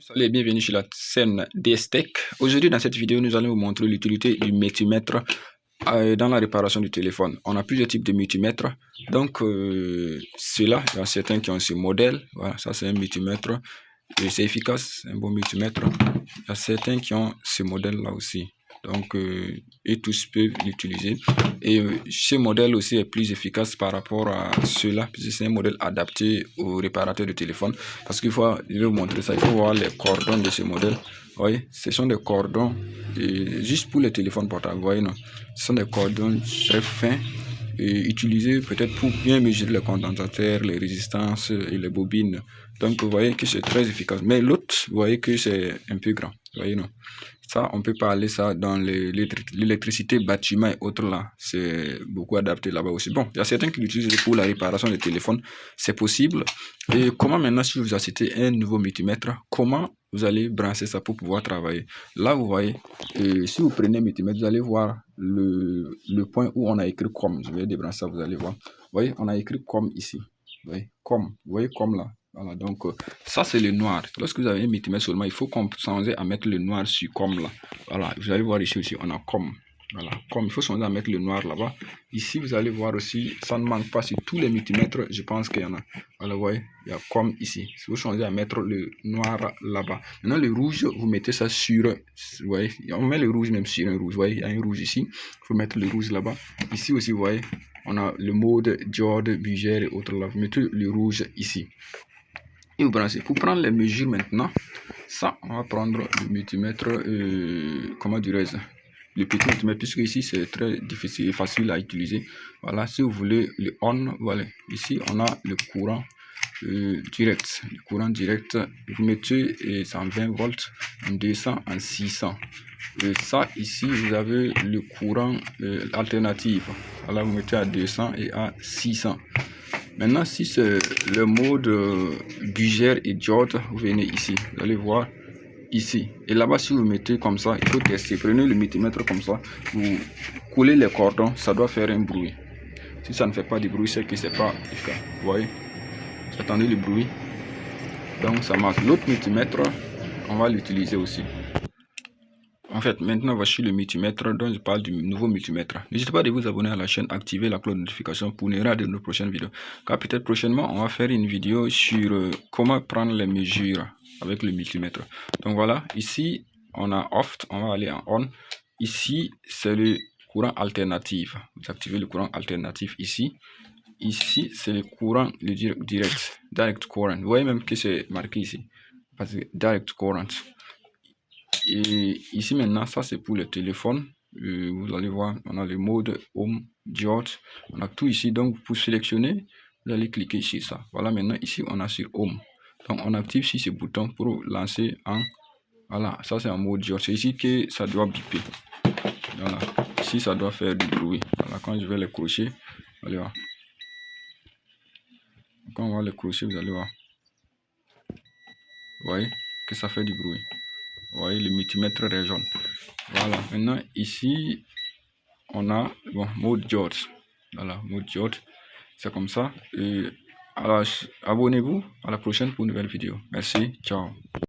Salut et bienvenue sur la chaîne DS-Tech. Aujourd'hui dans cette vidéo, nous allons vous montrer l'utilité du multimètre dans la réparation du téléphone. On a plusieurs types de multimètres. Donc ceux-là, il y a certains qui ont ce modèle. Voilà, ça c'est un multimètre. C'est efficace, un bon multimètre. Il y a certains qui ont ce modèle-là aussi. Donc, et tous peuvent l'utiliser. Et ce modèle aussi est plus efficace par rapport à ceux-là, puisque c'est un modèle adapté aux réparateurs de téléphone. Parce qu'il faut, je vais vous montrer ça, il faut voir les cordons de ce modèle. Vous voyez, ce sont des cordons juste pour les téléphones portables. Vous voyez, non? Ce sont des cordons très fins et utilisés peut-être pour bien mesurer les condensateurs, les résistances et les bobines. Donc, vous voyez que c'est très efficace. Mais l'autre, vous voyez que c'est un peu grand. Vous voyez, non? Ça, on peut parler ça dans l'électricité, bâtiment et autres là. C'est beaucoup adapté là-bas aussi. Bon, il y a certains qui l'utilisent pour la réparation des téléphones. C'est possible. Et comment maintenant, si vous achetez un nouveau multimètre, comment vous allez brancher ça pour pouvoir travailler? Là, vous voyez, si vous prenez un multimètre, vous allez voir le point où on a écrit COM. Je vais débrancher ça, vous allez voir. Vous voyez, on a écrit COM ici. Vous voyez, COM. Vous voyez COM là. Voilà, donc ça c'est le noir. Lorsque vous avez un multimètre seulement, il faut songer à mettre le noir sur COM là. Voilà, vous allez voir ici aussi, on a COM. Voilà, COM, il faut songer à mettre le noir là-bas. Ici, vous allez voir aussi, ça ne manque pas sur tous les multimètres, je pense qu'il y en a. Voilà, vous voyez, il y a COM ici. Si vous changez à mettre le noir là-bas. Maintenant, le rouge, vous mettez ça sur, vous voyez, on met le rouge même sur un rouge. Vous voyez, il y a un rouge ici. Il faut mettre le rouge là-bas. Ici aussi, vous voyez, on a le mode diode, bugère et autres là. Vous mettez le rouge ici. Et vous branchez. Pour prendre les mesures maintenant, ça, on va prendre le multimètre, comment dirais-je, le petit multimètre, puisque ici c'est très difficile et facile à utiliser. Voilà, si vous voulez le on, voilà, ici on a le courant direct. Le courant direct, vous mettez 120 volts, en 200, en 600. Et ça, ici, vous avez le courant alternatif. Voilà, vous mettez à 200 et à 600. Maintenant, si c'est le mode bugère et diode, vous venez ici, vous allez voir ici. Et là-bas, si vous mettez comme ça, il faut tester. Prenez le multimètre comme ça, vous coulez les cordons, ça doit faire un bruit. Si ça ne fait pas de bruit, c'est que c'est pas efficace. Vous voyez, vous attendez le bruit. Donc ça marche. L'autre multimètre, on va l'utiliser aussi. En fait, maintenant, voici le multimètre dont je parle du nouveau multimètre. N'hésitez pas à vous abonner à la chaîne, activer la cloche de notification pour ne rater nos prochaines vidéos. Car peut-être prochainement, on va faire une vidéo sur comment prendre les mesures avec le multimètre. Donc voilà, ici, on a off, on va aller en on. Ici, c'est le courant alternatif. Vous activez le courant alternatif ici. Ici, c'est le courant direct current. Vous voyez même que c'est marqué ici. Parce que direct current. Et ici maintenant, ça c'est pour le téléphone. Vous allez voir, on a le mode home, diode, on a tout ici. Donc pour sélectionner, vous allez cliquer ici ça. Voilà, maintenant ici on a sur home. Donc on active ici ce bouton pour lancer en, voilà, ça c'est en mode diode. C'est ici que ça doit biper. Voilà, ici ça doit faire du bruit. Voilà, quand je vais le crocher, vous allez voir. Quand on va le crocher, vous allez voir. Vous voyez que ça fait du bruit. Vous voyez, le multimètre résonne. Voilà, maintenant ici on a bon, mode diode. Voilà, mode diode, c'est comme ça. Et alors abonnez-vous, à la prochaine pour une nouvelle vidéo. Merci, ciao.